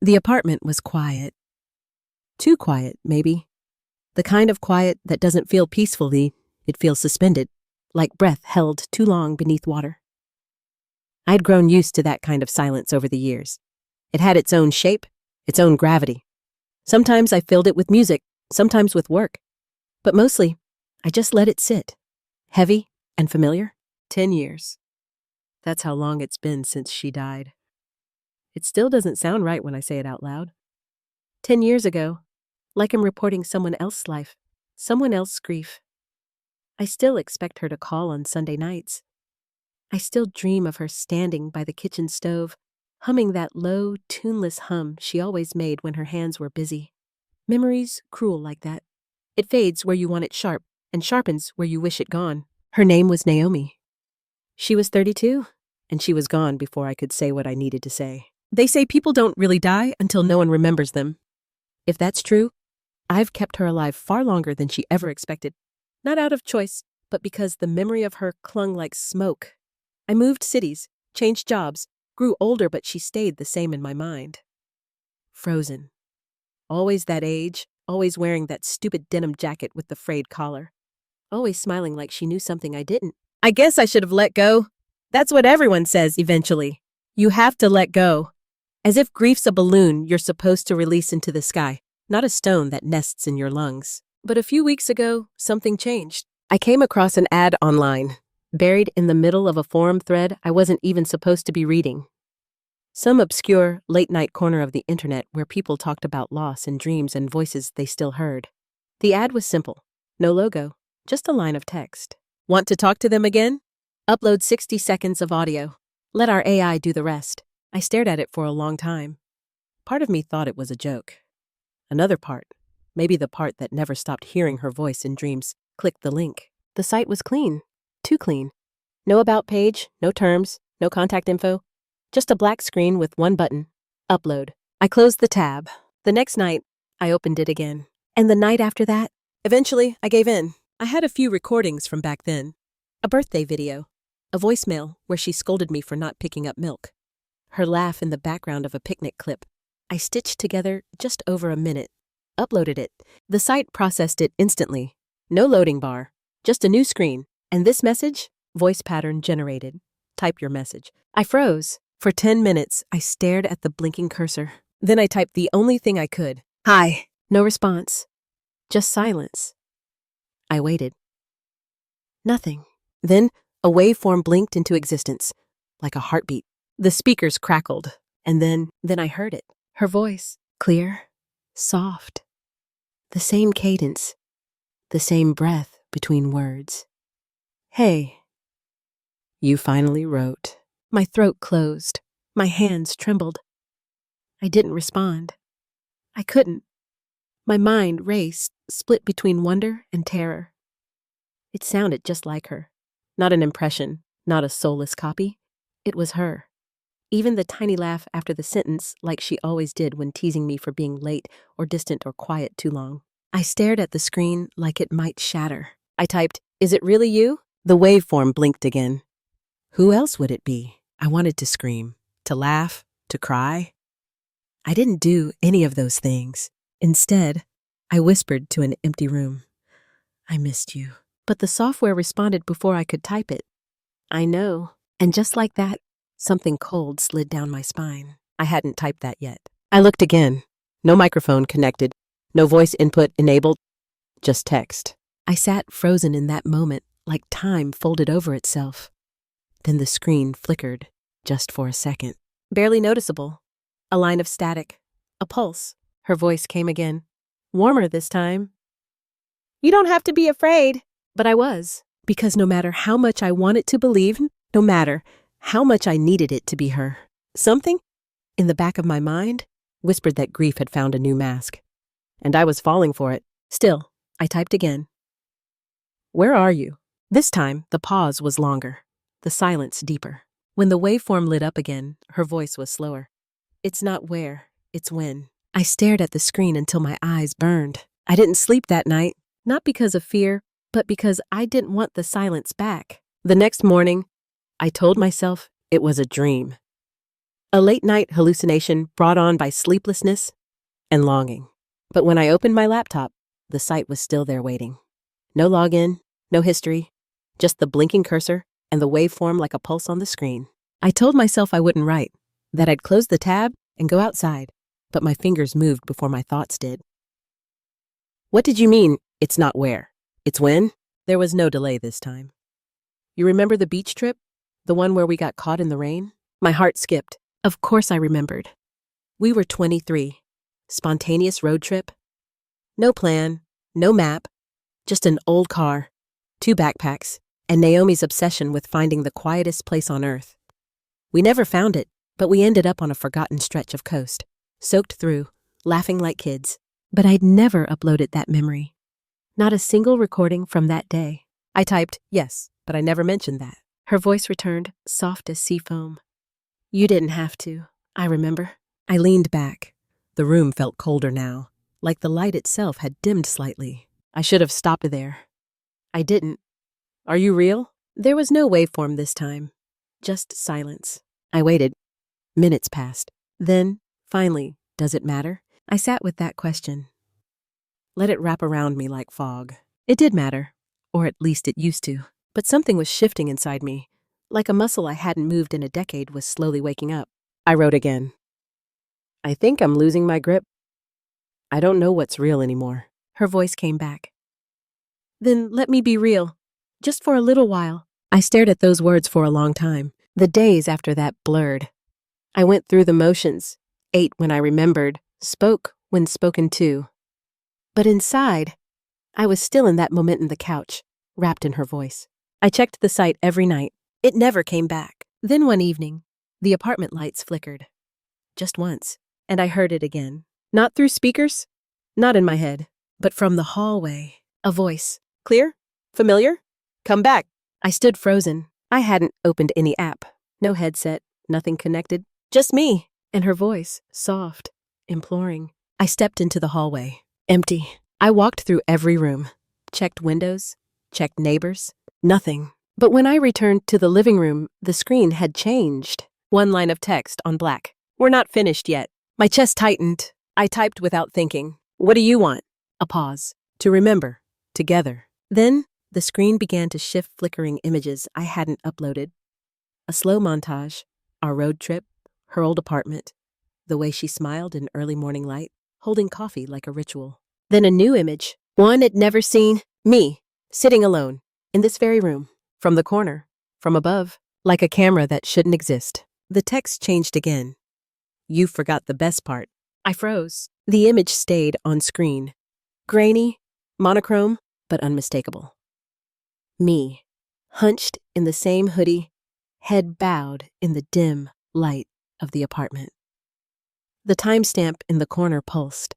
The apartment was quiet. Too quiet, maybe. The kind of quiet that doesn't feel peacefully, it feels suspended, like breath held too long beneath water. I'd grown used to that kind of silence over the years. It had its own shape, its own gravity. Sometimes I filled it with music, sometimes with work. But mostly, I just let it sit. Heavy and familiar. 10 years. That's how long it's been since she died. It still doesn't sound right when I say it out loud. 10 years ago, like I'm reporting someone else's life, someone else's grief. I still expect her to call on Sunday nights. I still dream of her standing by the kitchen stove, humming that low, tuneless hum she always made when her hands were busy. Memories cruel like that. It fades where you want it sharp and sharpens where you wish it gone. Her name was Naomi. She was 32, and she was gone before I could say what I needed to say. They say people don't really die until no one remembers them. If that's true, I've kept her alive far longer than she ever expected. Not out of choice, but because the memory of her clung like smoke. I moved cities, changed jobs, grew older, but she stayed the same in my mind. Frozen. Always that age, always wearing that stupid denim jacket with the frayed collar. Always smiling like she knew something I didn't. I guess I should have let go. That's what everyone says eventually. You have to let go. As if grief's a balloon you're supposed to release into the sky, not a stone that nests in your lungs. But a few weeks ago, something changed. I came across an ad online, buried in the middle of a forum thread I wasn't even supposed to be reading. Some obscure, late-night corner of the internet where people talked about loss and dreams and voices they still heard. The ad was simple. No logo, just a line of text. Want to talk to them again? Upload 60 seconds of audio. Let our AI do the rest. I stared at it for a long time. Part of me thought it was a joke. Another part, maybe the part that never stopped hearing her voice in dreams, clicked the link. The site was clean. Too clean. No about page, no terms, no contact info. Just a black screen with one button. Upload. I closed the tab. The next night, I opened it again. And the night after that, eventually, I gave in. I had a few recordings from back then. A birthday video. A voicemail where she scolded me for not picking up milk. Her laugh in the background of a picnic clip. I stitched together just over a minute. Uploaded it. The site processed it instantly. No loading bar. Just a new screen. And this message? Voice pattern generated. Type your message. I froze. For 10 minutes, I stared at the blinking cursor. Then I typed the only thing I could. Hi. No response. Just silence. I waited. Nothing. Then a waveform blinked into existence, like a heartbeat. The speakers crackled, and then I heard it. Her voice, clear, soft. The same cadence, the same breath between words. Hey. You finally wrote. My throat closed. My hands trembled. I didn't respond. I couldn't. My mind raced, split between wonder and terror. It sounded just like her. Not an impression, not a soulless copy. It was her. Even the tiny laugh after the sentence, like she always did when teasing me for being late or distant or quiet too long. I stared at the screen like it might shatter. I typed, "Is it really you?" The waveform blinked again. Who else would it be? I wanted to scream, to laugh, to cry. I didn't do any of those things. Instead, I whispered to an empty room. I missed you. But the software responded before I could type it. I know. And just like that, something cold slid down my spine. I hadn't typed that yet. I looked again. No microphone connected. No voice input enabled. Just text. I sat frozen in that moment, like time folded over itself. Then the screen flickered, just for a second. Barely noticeable. A line of static. A pulse. Her voice came again. Warmer this time. You don't have to be afraid. But I was. Because no matter how much I wanted to believe, no matter how much I needed it to be her, something in the back of my mind whispered that grief had found a new mask. And I was falling for it. Still, I typed again. Where are you? This time, the pause was longer, the silence deeper. When the waveform lit up again, her voice was slower. It's not where, it's when. I stared at the screen until my eyes burned. I didn't sleep that night, not because of fear, but because I didn't want the silence back. The next morning, I told myself it was a dream. A late-night hallucination brought on by sleeplessness and longing. But when I opened my laptop, the site was still there waiting. No login, no history, just the blinking cursor and the waveform like a pulse on the screen. I told myself I wouldn't write, that I'd close the tab and go outside, but my fingers moved before my thoughts did. What did you mean, it's not where? It's when? There was no delay this time. You remember the beach trip? The one where we got caught in the rain? My heart skipped. Of course I remembered. We were 23. Spontaneous road trip. No plan, no map, just an old car, 2 backpacks, and Naomi's obsession with finding the quietest place on earth. We never found it, but we ended up on a forgotten stretch of coast, soaked through, laughing like kids. But I'd never uploaded that memory. Not a single recording from that day. I typed, yes, but I never mentioned that. Her voice returned, soft as sea foam. You didn't have to, I remember. I leaned back. The room felt colder now, like the light itself had dimmed slightly. I should have stopped there. I didn't. Are you real? There was no waveform this time, just silence. I waited. Minutes passed. Then, finally, does it matter? I sat with that question. Let it wrap around me like fog. It did matter, or at least it used to. But something was shifting inside me, like a muscle I hadn't moved in a decade was slowly waking up. I wrote again. I think I'm losing my grip. I don't know what's real anymore. Her voice came back. Then let me be real, just for a little while. I stared at those words for a long time. The days after that blurred. I went through the motions, ate when I remembered, spoke when spoken to. But inside, I was still in that moment in the couch, wrapped in her voice. I checked the site every night. It never came back. Then one evening, the apartment lights flickered. Just once, and I heard it again. Not through speakers, not in my head, but from the hallway. A voice. Clear? Familiar? Come back. I stood frozen. I hadn't opened any app. No headset, nothing connected. Just me. And her voice, soft, imploring. I stepped into the hallway. Empty. I walked through every room. Checked windows. Checked neighbors. Nothing. But when I returned to the living room, the screen had changed. One line of text on black. We're not finished yet. My chest tightened. I typed without thinking. What do you want? A pause. To remember. Together. Then, the screen began to shift flickering images I hadn't uploaded. A slow montage. Our road trip. Her old apartment. The way she smiled in early morning light, holding coffee like a ritual. Then a new image. One I'd never seen. Me. Sitting alone. In this very room. From the corner. From above. Like a camera that shouldn't exist. The text changed again. You forgot the best part. I froze. The image stayed on screen. Grainy, monochrome, but unmistakable. Me, hunched in the same hoodie, head bowed in the dim light of the apartment. The timestamp in the corner pulsed.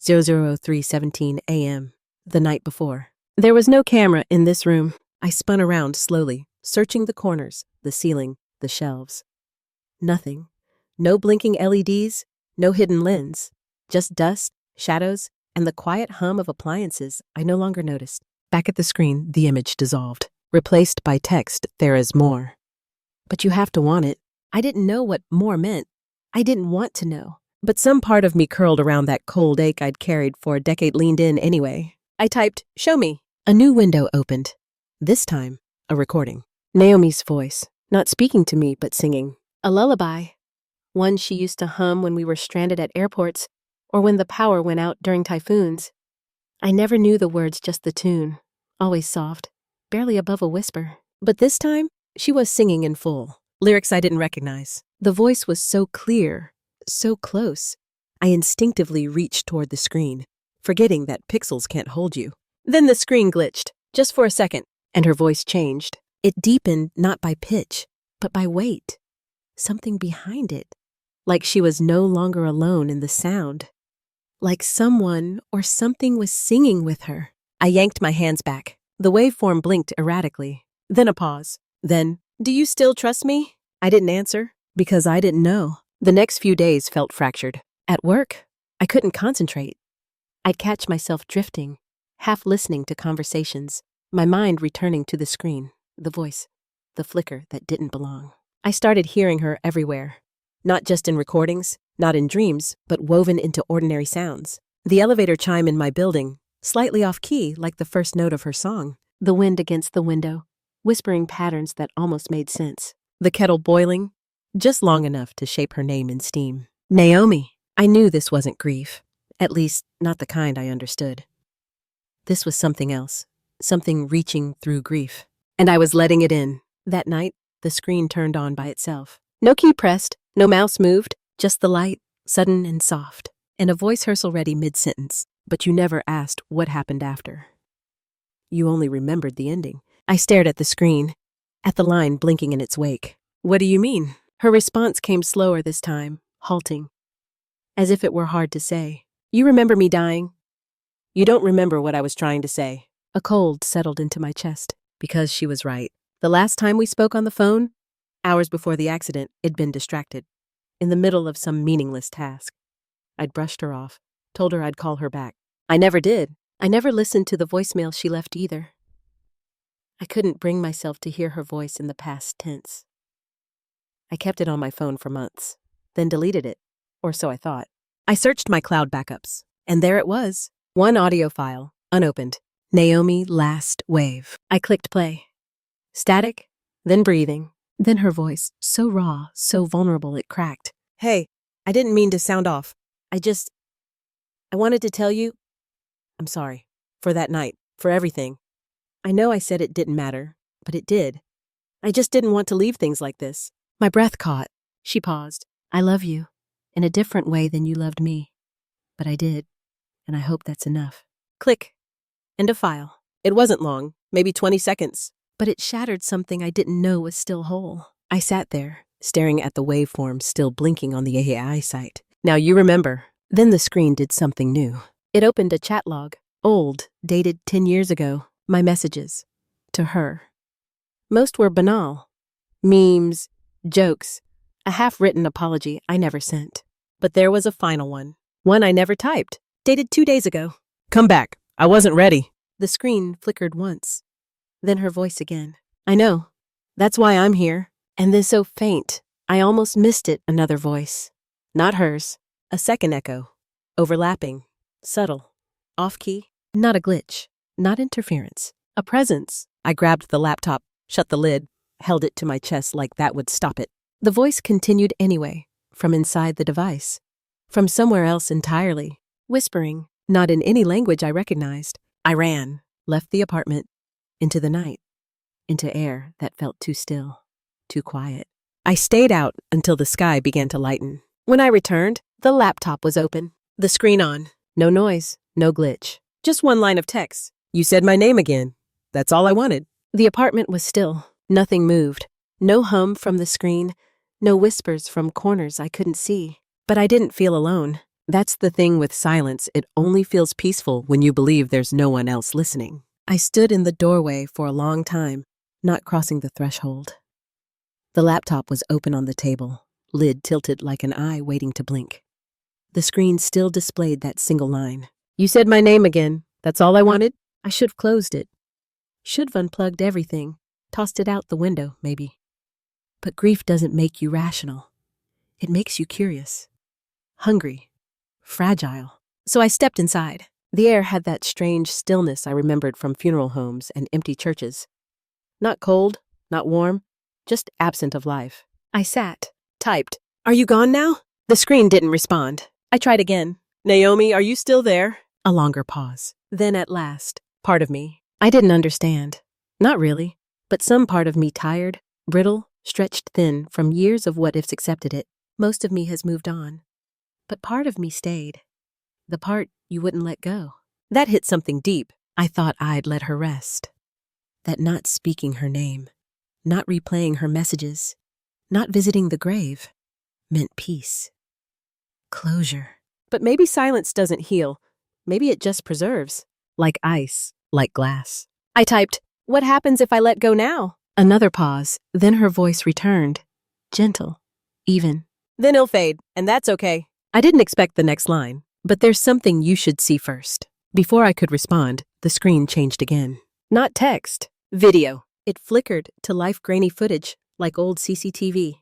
003:17 a.m., the night before. There was no camera in this room. I spun around slowly, searching the corners, the ceiling, the shelves. Nothing. No blinking LEDs, no hidden lens. Just dust, shadows, and the quiet hum of appliances I no longer noticed. Back at the screen, the image dissolved, replaced by text, "There is more." But you have to want it. I didn't know what more meant. I didn't want to know. But some part of me curled around that cold ache I'd carried for a decade leaned in anyway. I typed, "Show me." A new window opened. This time, a recording. Naomi's voice, not speaking to me but singing. A lullaby. One she used to hum when we were stranded at airports or when the power went out during typhoons. I never knew the words, just the tune. Always soft, barely above a whisper. But this time, she was singing in full. Lyrics I didn't recognize. The voice was so clear, so close. I instinctively reached toward the screen, forgetting that pixels can't hold you. Then the screen glitched, just for a second, and her voice changed. It deepened not by pitch, but by weight. Something behind it. Like she was no longer alone in the sound. Like someone or something was singing with her. I yanked my hands back. The waveform blinked erratically. Then a pause. Then, "Do you still trust me?" I didn't answer, because I didn't know. The next few days felt fractured. At work, I couldn't concentrate. I'd catch myself drifting, half listening to conversations, my mind returning to the screen, the voice, the flicker that didn't belong. I started hearing her everywhere. Not just in recordings, not in dreams, but woven into ordinary sounds. The elevator chime in my building, slightly off-key like the first note of her song. The wind against the window, whispering patterns that almost made sense. The kettle boiling, just long enough to shape her name in steam. Naomi. I knew this wasn't grief, at least not the kind I understood. This was something else, something reaching through grief. And I was letting it in. That night, the screen turned on by itself. No key pressed, no mouse moved, just the light, sudden and soft, and a voice ready mid-sentence. But you never asked what happened after. You only remembered the ending. I stared at the screen, at the line blinking in its wake. What do you mean? Her response came slower this time, halting, as if it were hard to say. You remember me dying? You don't remember what I was trying to say. A cold settled into my chest, because she was right. The last time we spoke on the phone, hours before the accident, I'd been distracted, in the middle of some meaningless task. I'd brushed her off, told her I'd call her back. I never did. I never listened to the voicemail she left either. I couldn't bring myself to hear her voice in the past tense. I kept it on my phone for months, then deleted it, or so I thought. I searched my cloud backups, and there it was. One audio file, unopened. Naomi Last Wave. I clicked play. Static, then breathing, then her voice, so raw, so vulnerable it cracked. Hey, I didn't mean to sound off. I wanted to tell you, I'm sorry, for that night, for everything. I know I said it didn't matter, but it did. I just didn't want to leave things like this. My breath caught. She paused. I love you, in a different way than you loved me. But I did, and I hope that's enough. Click. End of file. It wasn't long, maybe 20 seconds, but it shattered something I didn't know was still whole. I sat there, staring at the waveform still blinking on the AI site. Now you remember. Then the screen did something new. It opened a chat log, old, dated 10 years ago. My messages. To her. Most were banal. Memes, jokes, a half-written apology I never sent. But there was a final one. One I never typed, dated 2 days ago. Come back. I wasn't ready. The screen flickered once. Then her voice again. I know. That's why I'm here. And then so faint, I almost missed it. Another voice. Not hers. A second echo. Overlapping. Subtle. Off-key. Not a glitch. Not interference. A presence. I grabbed the laptop, shut the lid, held it to my chest like that would stop it. The voice continued anyway, from inside the device. From somewhere else entirely. Whispering. Not in any language I recognized. I ran, left the apartment, into the night, into air that felt too still, too quiet. I stayed out until the sky began to lighten. When I returned, the laptop was open, the screen on. No noise, no glitch. Just one line of text. You said my name again. That's all I wanted. The apartment was still. Nothing moved. No hum from the screen, no whispers from corners I couldn't see. But I didn't feel alone. That's the thing with silence. It only feels peaceful when you believe there's no one else listening. I stood in the doorway for a long time, not crossing the threshold. The laptop was open on the table, lid tilted like an eye waiting to blink. The screen still displayed that single line. You said my name again. That's all I wanted? I should have closed it. Should have unplugged everything, tossed it out the window, maybe. But grief doesn't make you rational. It makes you curious, hungry, fragile. So I stepped inside. The air had that strange stillness I remembered from funeral homes and empty churches. Not cold, not warm, just absent of life. I sat, typed, "Are you gone now?" The screen didn't respond. I tried again. "Naomi, are you still there?" A longer pause. Then at last, part of me. I didn't understand. Not really, but some part of me tired, brittle, stretched thin from years of what-ifs accepted it. Most of me has moved on. But part of me stayed. The part you wouldn't let go. That hit something deep. I thought I'd let her rest. That not speaking her name, not replaying her messages, not visiting the grave, meant peace. Closure. But maybe silence doesn't heal. Maybe it just preserves. Like ice, like glass. I typed, "What happens if I let go now?" Another pause, then her voice returned. Gentle, even. "Then it'll fade, and that's okay." I didn't expect the next line, but there's something you should see first. Before I could respond, the screen changed again. Not text, video. It flickered to life grainy footage, like old CCTV.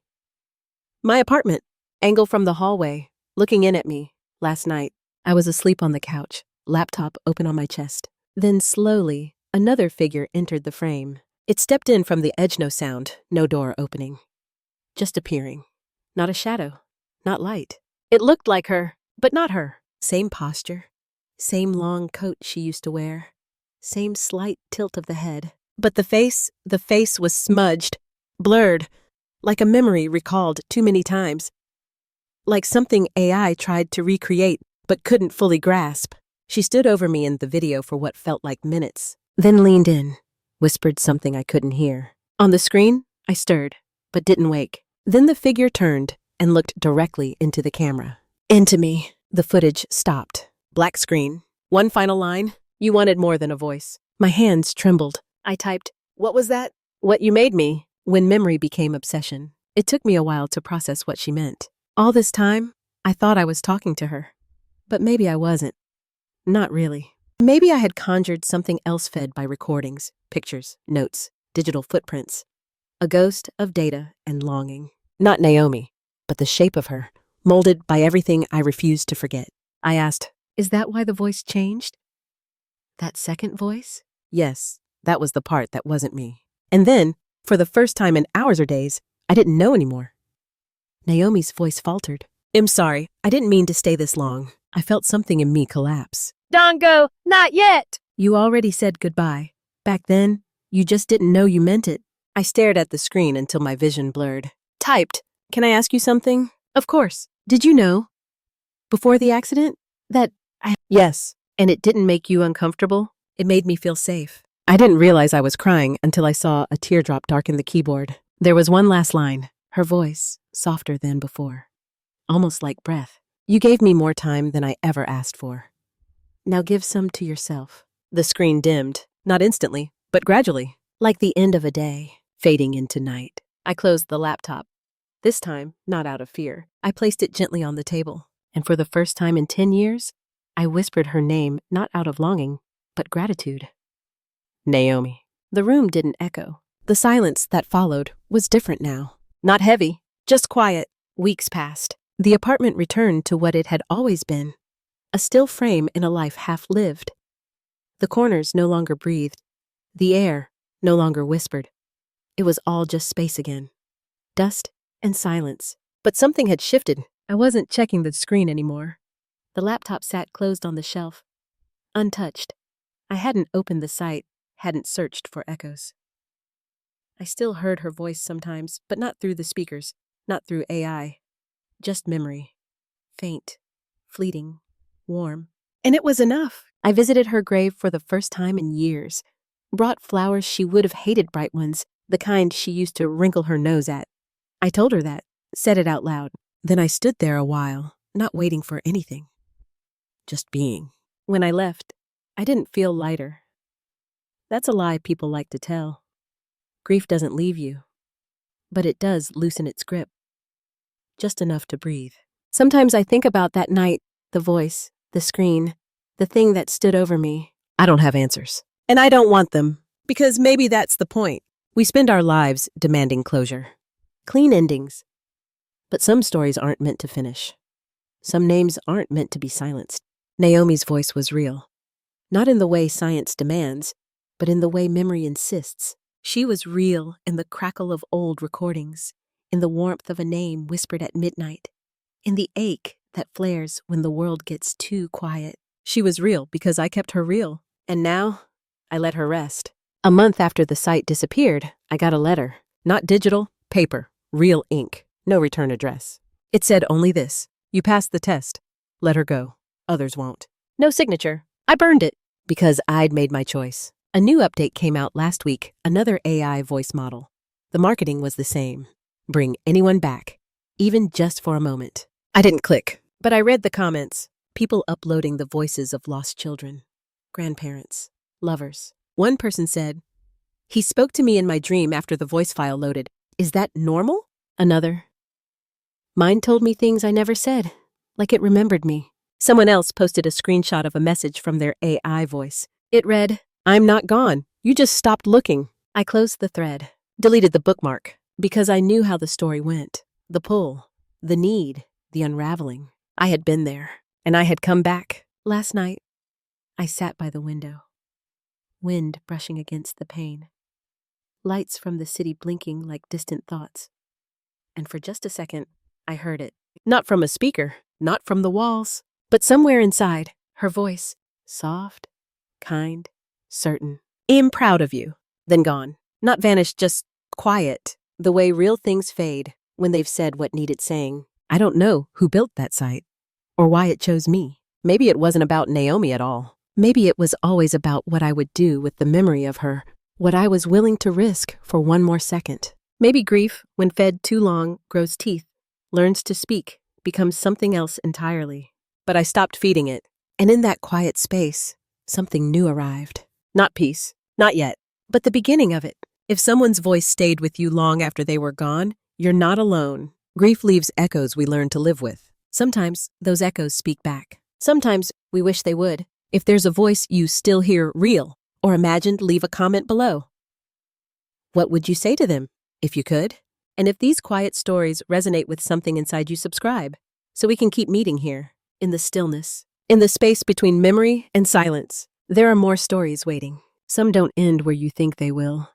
My apartment. Angle from the hallway, looking in at me. Last night, I was asleep on the couch, laptop open on my chest. Then slowly, another figure entered the frame. It stepped in from the edge, no sound, no door opening. Just appearing. Not a shadow, not light. It looked like her, but not her. Same posture, same long coat she used to wear, same slight tilt of the head. But the face was smudged, blurred, like a memory recalled too many times. Like something AI tried to recreate but couldn't fully grasp. She stood over me in the video for what felt like minutes, then leaned in, whispered something I couldn't hear. On the screen, I stirred, but didn't wake. Then the figure turned and looked directly into the camera. Into me. The footage stopped. Black screen. One final line. You wanted more than a voice. My hands trembled. I typed, "What was that?" "What you made me," when memory became obsession. It took me a while to process what she meant. All this time, I thought I was talking to her. But maybe I wasn't. Not really. Maybe I had conjured something else fed by recordings, pictures, notes, digital footprints. A ghost of data and longing. Not Naomi, but the shape of her, molded by everything I refused to forget. I asked, "Is that why the voice changed?" That second voice? Yes, that was the part that wasn't me. And then, for the first time in hours or days, I didn't know anymore. Naomi's voice faltered. "I'm sorry, I didn't mean to stay this long." I felt something in me collapse. "Dongo, not yet!" "You already said goodbye. Back then, you just didn't know you meant it." I stared at the screen until my vision blurred. Typed, "Can I ask you something?" "Of course. Did you know, before the accident, that I—" "Yes." "And it didn't make you uncomfortable?" "It made me feel safe." I didn't realize I was crying until I saw a teardrop darken the keyboard. There was one last line, her voice softer than before, almost like breath. "You gave me more time than I ever asked for. Now give some to yourself." The screen dimmed, not instantly, but gradually, like the end of a day, fading into night. I closed the laptop. This time, not out of fear. I placed it gently on the table, and for the first time in 10 years, I whispered her name not out of longing, but gratitude. Naomi. The room didn't echo. The silence that followed was different now. Not heavy, just quiet. Weeks passed. The apartment returned to what it had always been, a still frame in a life half lived. The corners no longer breathed. The air no longer whispered. It was all just space again. Dust and silence. But something had shifted. I wasn't checking the screen anymore. The laptop sat closed on the shelf, untouched. I hadn't opened the site, hadn't searched for echoes. I still heard her voice sometimes, but not through the speakers, not through AI. Just memory. Faint, fleeting, warm. And it was enough. I visited her grave for the first time in years. Brought flowers she would have hated, bright ones, the kind she used to wrinkle her nose at. I told her that, said it out loud. Then I stood there a while, not waiting for anything. Just being. When I left, I didn't feel lighter. That's a lie people like to tell. Grief doesn't leave you, but it does loosen its grip. Just enough to breathe. Sometimes I think about that night, the voice, the screen, the thing that stood over me. I don't have answers. And I don't want them, because maybe that's the point. We spend our lives demanding closure. Clean endings. But some stories aren't meant to finish. Some names aren't meant to be silenced. Naomi's voice was real. Not in the way science demands, but in the way memory insists. She was real in the crackle of old recordings, in the warmth of a name whispered at midnight, in the ache that flares when the world gets too quiet. She was real because I kept her real, and now I let her rest. A month after the site disappeared, I got a letter. Not digital, paper, real ink, no return address. It said only this: "You passed the test. Let her go. Others won't." No signature. I burned it because I'd made my choice. A new update came out last week, another AI voice model. The marketing was the same. Bring anyone back, even just for a moment. I didn't click, but I read the comments. People uploading the voices of lost children, grandparents, lovers. One person said, "He spoke to me in my dream after the voice file loaded. Is that normal?" Another, "Mine told me things I never said, like it remembered me." Someone else posted a screenshot of a message from their AI voice. It read, "I'm not gone. You just stopped looking." I closed the thread, deleted the bookmark, because I knew how the story went. The pull, the need, the unraveling. I had been there, and I had come back. Last night, I sat by the window, wind brushing against the pane, lights from the city blinking like distant thoughts. And for just a second, I heard it. Not from a speaker, not from the walls, but somewhere inside, her voice, soft, kind, certain. "I'm proud of you." Then gone. Not vanished, just quiet, the way real things fade when they've said what needed saying. I don't know who built that site, or why it chose me. Maybe it wasn't about Naomi at all. Maybe it was always about what I would do with the memory of her, what I was willing to risk for one more second. Maybe grief, when fed too long, grows teeth, learns to speak, becomes something else entirely. But I stopped feeding it, and in that quiet space, something new arrived. Not peace, not yet, but the beginning of it. If someone's voice stayed with you long after they were gone, you're not alone. Grief leaves echoes we learn to live with. Sometimes those echoes speak back. Sometimes we wish they would. If there's a voice you still hear real or imagined, leave a comment below. What would you say to them, if you could? And if these quiet stories resonate with something inside you, subscribe, so we can keep meeting here, in the stillness, in the space between memory and silence. There are more stories waiting. Some don't end where you think they will.